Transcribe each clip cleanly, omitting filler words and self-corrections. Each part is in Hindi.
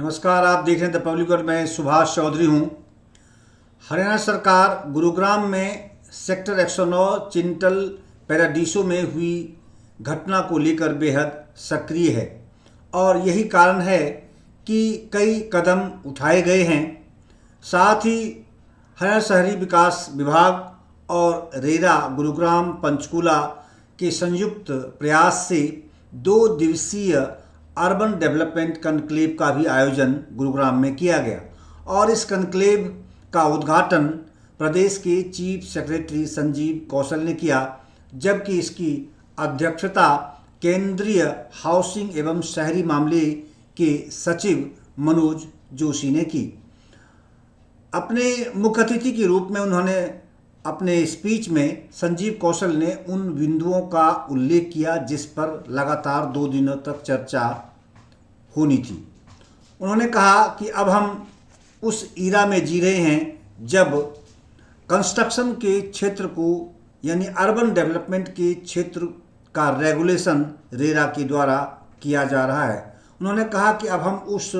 नमस्कार, आप देख रहे हैं द पब्लिक वर्ल्ड। मैं सुभाष चौधरी हूं। हरियाणा सरकार गुरुग्राम में सेक्टर 109 चिंटल पैराडीसो में हुई घटना को लेकर बेहद सक्रिय है और यही कारण है कि कई कदम उठाए गए हैं। साथ ही हरियाणा शहरी विकास विभाग और रेरा गुरुग्राम पंचकूला के संयुक्त प्रयास से 2 दिवसीय अर्बन डेवलपमेंट कनक्लेव का भी आयोजन गुरुग्राम में किया गया और इस कनक्लेव का उद्घाटन प्रदेश के चीफ सेक्रेटरी संजीव कौशल ने किया, जबकि इसकी अध्यक्षता केंद्रीय हाउसिंग एवं शहरी मामले के सचिव मनोज जोशी ने की। अपने मुख्य अतिथि के रूप में उन्होंने अपने स्पीच में संजीव कौशल ने उन बिंदुओं का उल्लेख किया जिस पर लगातार 2 दिनों तक चर्चा होनी थी। उन्होंने कहा कि अब हम उस ईरा में जी रहे हैं जब कंस्ट्रक्शन के क्षेत्र को यानी अर्बन डेवलपमेंट के क्षेत्र का रेगुलेशन रेरा के द्वारा किया जा रहा है। उन्होंने कहा कि अब हम उस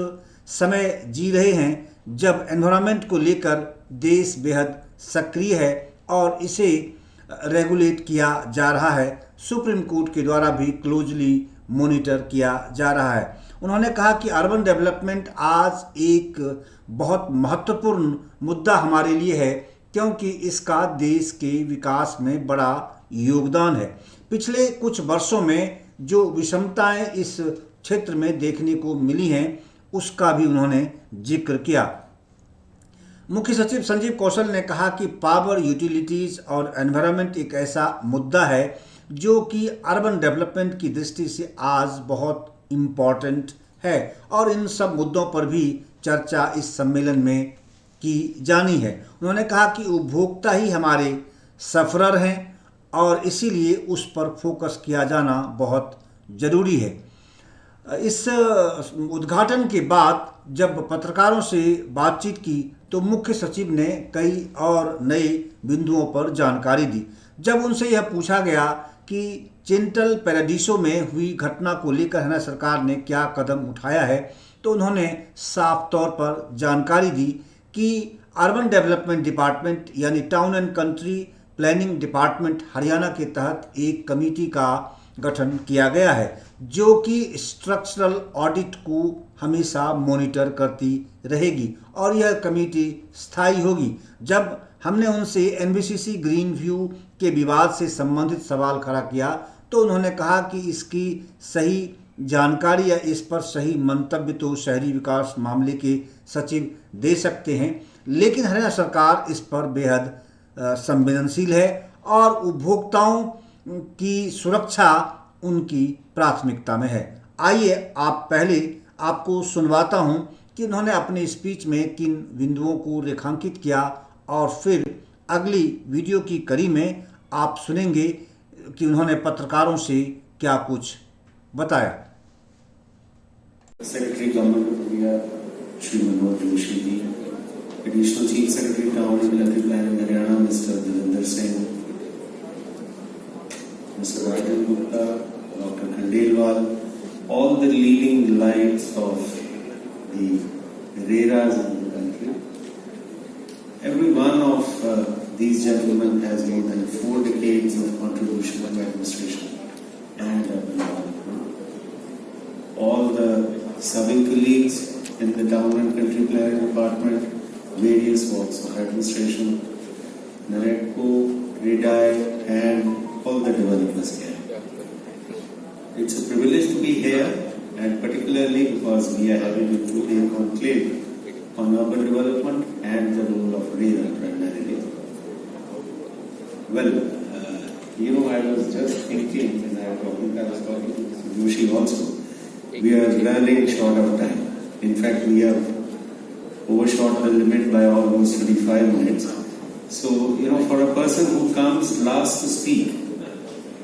समय जी रहे हैं जब एनवायरनमेंट को लेकर देश बेहद सक्रिय है और इसे रेगुलेट किया जा रहा है। सुप्रीम कोर्ट के द्वारा भी क्लोजली मॉनिटर किया जा रहा है। उन्होंने कहा कि अर्बन डेवलपमेंट आज एक बहुत महत्वपूर्ण मुद्दा हमारे लिए है क्योंकि इसका देश के विकास में बड़ा योगदान है। पिछले कुछ वर्षों में जो विषमताएं इस क्षेत्र में देखने को मिली हैं उसका भी उन्होंने जिक्र किया। मुख्य सचिव संजीव कौशल ने कहा कि पावर, यूटिलिटीज़ और एनवायरनमेंट एक ऐसा मुद्दा है जो कि अर्बन डेवलपमेंट की दृष्टि से आज बहुत इम्पॉर्टेंट है और इन सब मुद्दों पर भी चर्चा इस सम्मेलन में की जानी है। उन्होंने कहा कि उपभोक्ता ही हमारे सफरर हैं और इसीलिए उस पर फोकस किया जाना बहुत ज़रूरी है। इस उद्घाटन के बाद जब पत्रकारों से बातचीत की तो मुख्य सचिव ने कई और नए बिंदुओं पर जानकारी दी। जब उनसे यह पूछा गया कि चिंटल पैराडीसो में हुई घटना को लेकर हरियाणा सरकार ने क्या कदम उठाया है तो उन्होंने साफ तौर पर जानकारी दी कि अर्बन डेवलपमेंट डिपार्टमेंट यानी town and country planning department Haryana के तहत एक कमेटी का गठन किया गया है जो कि स्ट्रक्चरल ऑडिट को हमेशा मॉनिटर करती रहेगी और यह कमेटी स्थायी होगी। जब हमने उनसे एनबीसीसी ग्रीन व्यू के विवाद से संबंधित सवाल खड़ा किया तो उन्होंने कहा कि इसकी सही जानकारी या इस पर सही मंतव्य तो शहरी विकास मामले के सचिव दे सकते हैं, लेकिन हरियाणा सरकार इस पर बेहद संवेदनशील है और उपभोक्ताओं की सुरक्षा उनकी प्राथमिकता में है। आइए आप पहले आपको सुनवाता हूं कि उन्होंने अपने स्पीच में किन बिंदुओं को रेखांकित किया और फिर अगली वीडियो की कड़ी में आप सुनेंगे कि उन्होंने पत्रकारों से क्या कुछ बताया। Secretary government of India Shri Manoj Joshi ji, additional chief secretary town and electric planning Haryana mister Devendra Singh, Mr. Rajan Gupta, Dr. Khandelwal, all the leading lights of the RERAs in the country. Every one of these gentlemen has more than 4 decades of contribution to administration and urban development. All the serving colleagues in the town and country planning department, various walks of administration, NAREDCO, REDI, and all the developers here. It's a privilege to be here, and particularly because we are having a 2-day conclave on urban development and the role of RERA primarily. Well, I was just thinking, and I was talking to Mr. Joshi also, we are running short of time. In fact, we have overshot the limit by almost 25 minutes. So, for a person who comes last to speak,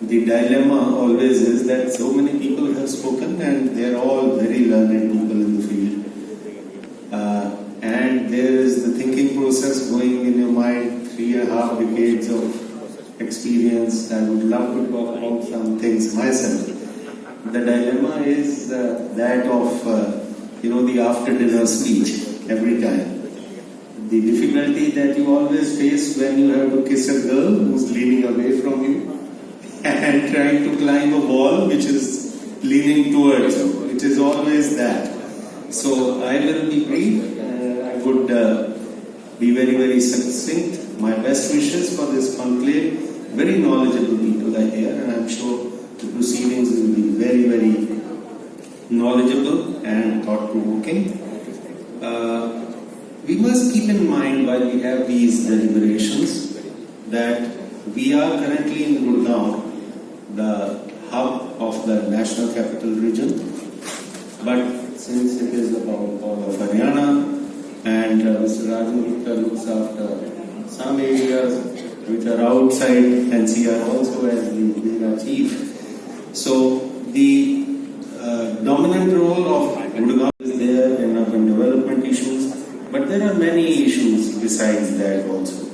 the dilemma always is that so many people have spoken and they are all very learned people in the field. And there is the thinking process going in your mind, 3.5 decades of experience. I would love to talk about some things myself. The dilemma is that of the after dinner speech every time. The difficulty that you always face when you have to kiss a girl who's leaning away from you and trying to climb a wall which is leaning towards you. It is always that. So I will be brief. I would be very, very succinct. My best wishes for this conclave. Very knowledgeable people are here, and I'm sure the proceedings will be very, very knowledgeable and thought-provoking. We must keep in mind while we have these deliberations that we are currently in Gurgaon, the hub of the National Capital Region. But since it is about all of Haryana and Mr. Rajan Gupta looks after some areas which are outside NCR also as the Rera chief. So the dominant role of Gurgaon is there in urban development issues, but there are many issues besides that also.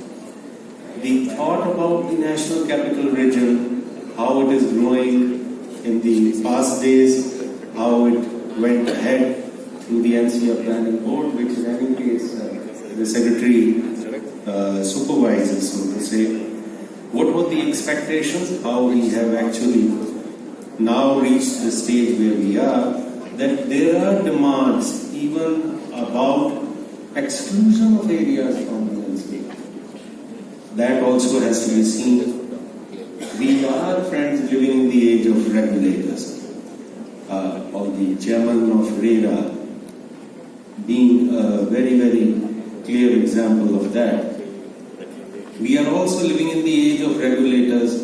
The thought about the National Capital Region, how it is growing in the past days, how it went ahead through the NCR Planning Board, which in any case the Secretary supervises, so to say. What were the expectations? How we have actually now reached the stage where we are, that there are demands even about exclusion of areas from the NCR. That also has to be seen. We are, friends, living in the age of regulators. Or the chairman of RERA being a very, very clear example of that. We are also living in the age of regulators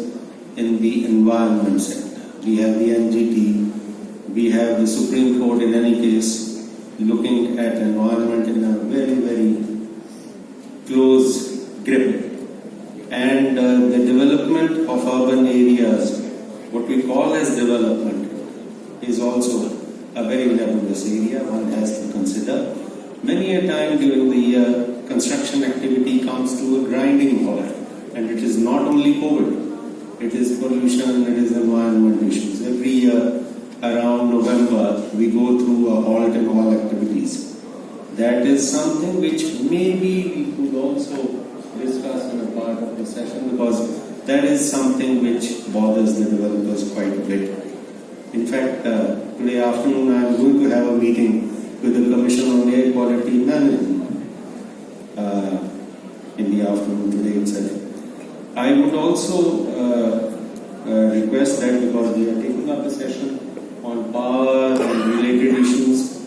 in the environment sector. We have the NGT, we have the Supreme Court in any case looking at environment in a very, very close grip. And the development of urban areas, what we call as development, is also a very nebulous area one has to consider. Many a time during the year, construction activity comes to a grinding halt, and it is not only COVID, it is pollution, it is environment issues. Every year around November, we go through a halt in all activities. That is something which maybe we could also discuss in a part of the session, because that is something which bothers the developers quite a bit. In fact, today afternoon I am going to have a meeting with the Commission on Air Quality Management in the afternoon today itself. I would also request that, because we are taking up a session on power and related issues,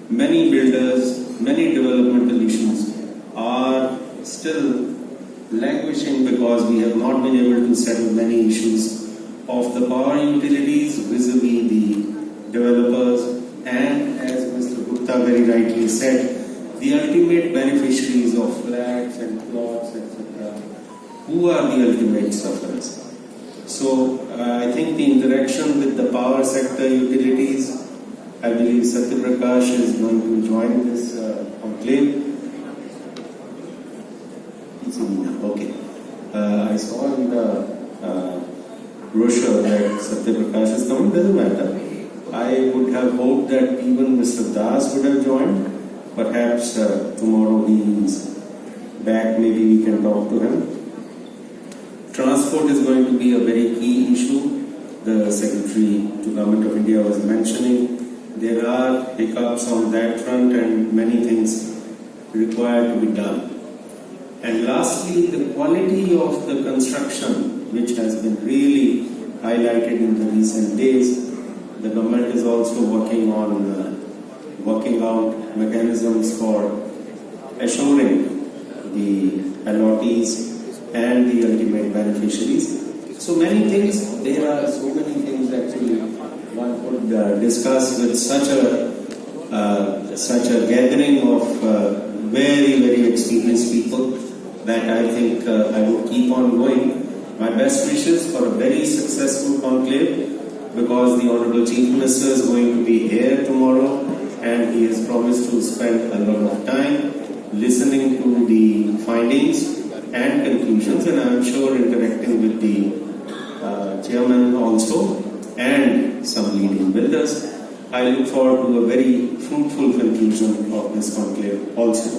many builders, many developmental issues are still languishing because we have not been able to settle many issues of the power utilities vis-a-vis the developers, and as Mr. Gupta very rightly said, the ultimate beneficiaries of flats and plots, etc. Who are the ultimate sufferers? So I think the interaction with the power sector utilities, I believe Satya Prakash is going to join this conclave. Okay. I saw in the brochure that Satya Prakash is coming. Doesn't matter. I would have hoped that even Mr. Das would have joined. Perhaps tomorrow he is back. Maybe we can talk to him. Transport is going to be a very key issue. The Secretary to Government of India was mentioning there are hiccups on that front and many things required to be done. And lastly, the quality of the construction, which has been really highlighted in the recent days. The government is also working out mechanisms for assuring the allottees and the ultimate beneficiaries. So many things, there are so many things actually one could discuss with such a gathering of very, very experienced people, that I think I would keep on going. My best wishes for a very successful conclave, because the Honorable Chief Minister is going to be here tomorrow, and he has promised to spend a lot of time listening to the findings and conclusions, and I am sure interacting with the chairman also and some leading builders. I look forward to a very fruitful conclusion of this conclave also.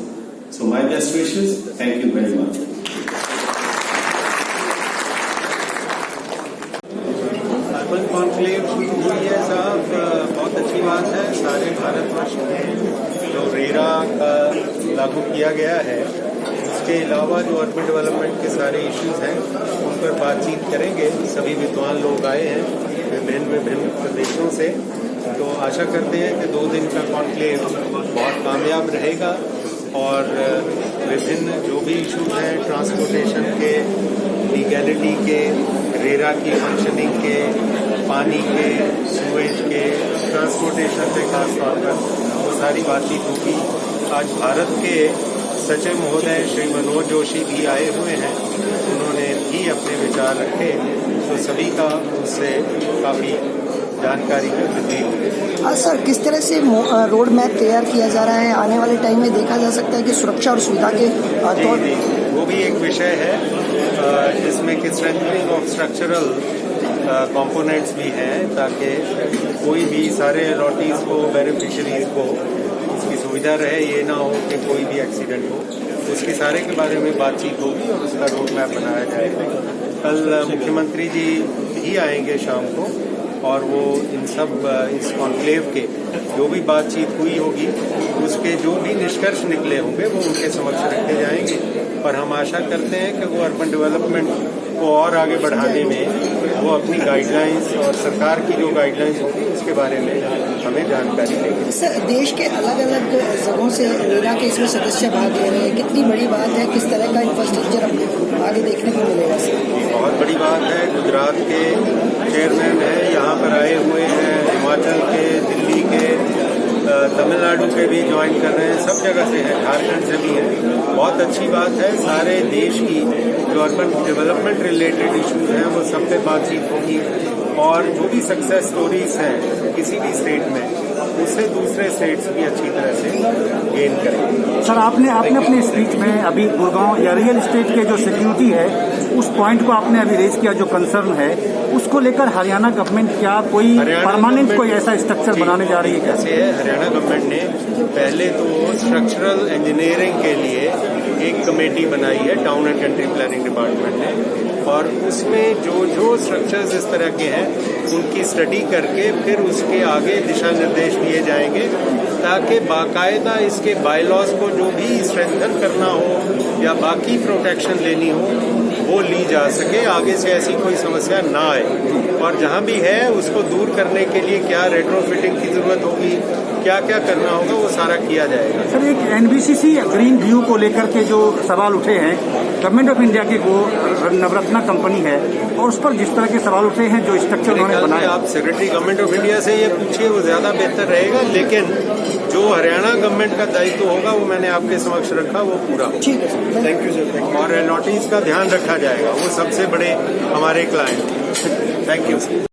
So my best wishes. Thank you very much. Urban conclave शुरू हुई है साहब, बहुत अच्छी बात है। सारे भारतवर्ष में जो रेरा का लागू किया गया है, उसके अलावा जो अर्बन डेवलपमेंट के सारे इश्यूज हैं उन पर बातचीत करेंगे। सभी विद्वान लोग आए हैं विभिन्न प्रदेशों से, तो आशा करते हैं कि 2 दिन का कॉन्क्लेव बहुत कामयाब रहेगा और विभिन्न जो भी इश्यूज हैं ट्रांसपोर्टेशन के, लीगैलिटी के, रेरा की फंक्शनिंग के, पानी के, सूएज के, ट्रांसपोर्टेशन पे खास तौर पर वो सारी बातचीत होगी। आज भारत के सचिव महोदय श्री मनोज जोशी भी आए हुए हैं, उन्होंने भी अपने विचार रखे, तो सभी का उससे काफ़ी जानकारी में वृद्धि होगी। सर, किस तरह से रोड मैप तैयार किया जा रहा है? आने वाले टाइम में देखा जा सकता है कि सुरक्षा और सुविधा के तौर पर वो भी एक विषय है जिसमें कि स्ट्रेंथनिंग ऑफ स्ट्रक्चरल कंपोनेंट्स भी हैं, ताकि कोई भी सारे अलॉटीज को, बेनिफिशरीज को उसकी सुविधा रहे, ये ना हो कि कोई भी एक्सीडेंट हो। उसके सारे के बारे में बातचीत होगी और उसका रोड मैप बनाया जाएगा। कल मुख्यमंत्री जी भी आएंगे शाम को और वो इन सब इस कॉन्क्लेव के जो भी बातचीत हुई होगी उसके जो भी निष्कर्ष निकले होंगे वो उनके समक्ष रखे जाएंगे। और हम आशा करते हैं कि वो अर्बन डेवलपमेंट को और आगे बढ़ाने में वो अपनी गाइडलाइंस और सरकार की जो गाइडलाइंस होगी उसके बारे में हमें जानकारी देंगे। सर, देश के अलग अलग जगहों से रेरा के इसमें सदस्य भाग ले रहे हैं, कितनी बड़ी बात है? किस तरह का इंफ्रास्ट्रक्चर आगे देखने को मिलेगा? बहुत बड़ी बात है। गुजरात के चेयरमैन हैं, यहाँ पर आए हुए हैं, हिमाचल के, दिल्ली के, तमिलनाडु के भी ज्वाइन कर रहे हैं, सब जगह से हैं, झारखंड से भी हैं। बहुत अच्छी बात है। सारे देश की जो अर्बन डेवलपमेंट रिलेटेड इश्यूज हैं वो सब पे बातचीत होगी और जो भी सक्सेस स्टोरीज हैं किसी भी स्टेट में उससे दूसरे स्टेट्स भी अच्छी तरह से गेन करेंगे। सर, आपने अपनी स्पीच में अभी गुड़गांव या रियल एस्टेट के जो सिक्योरिटी है उस पॉइंट को आपने अभी रेज किया, जो कंसर्न है उसको लेकर हरियाणा गवर्नमेंट क्या कोई परमानेंट कोई ऐसा स्ट्रक्चर बनाने जा रही है? कैसे है, हरियाणा गवर्नमेंट ने पहले तो स्ट्रक्चरल इंजीनियरिंग के लिए एक कमेटी बनाई है town and country planning department ने, और उसमें जो स्ट्रक्चर्स इस तरह के हैं उनकी स्टडी करके फिर उसके आगे दिशा निर्देश दिए जाएंगे ताकि बाकायदा इसके बायलॉज को जो भी स्ट्रेंथन करना हो या बाकी प्रोटेक्शन लेनी हो वो ली जा सके, आगे से ऐसी कोई समस्या ना आए। और जहां भी है उसको दूर करने के लिए क्या रेट्रोफिटिंग की जरूरत होगी, क्या क्या करना होगा वो सारा किया जाएगा। सर, एक एनबीसीसी ग्रीन व्यू को लेकर के जो सवाल उठे हैं, गवर्नमेंट ऑफ इंडिया की वो नवरत्ना कंपनी है और उस पर जिस तरह के सवाल उठे हैं, जो स्ट्रक्चर उन्होंने बनाया, आप सेक्रेटरी गवर्नमेंट ऑफ इंडिया से ये पूछिए, वो ज्यादा बेहतर रहेगा। लेकिन जो हरियाणा गवर्नमेंट का दायित्व होगा वो मैंने आपके समक्ष रखा, वो पूरा होगा। ठीक है, थैंक यू सर। और नोटिस का ध्यान रखा जाएगा, वो सबसे बड़े हमारे क्लाइंट। Thank you.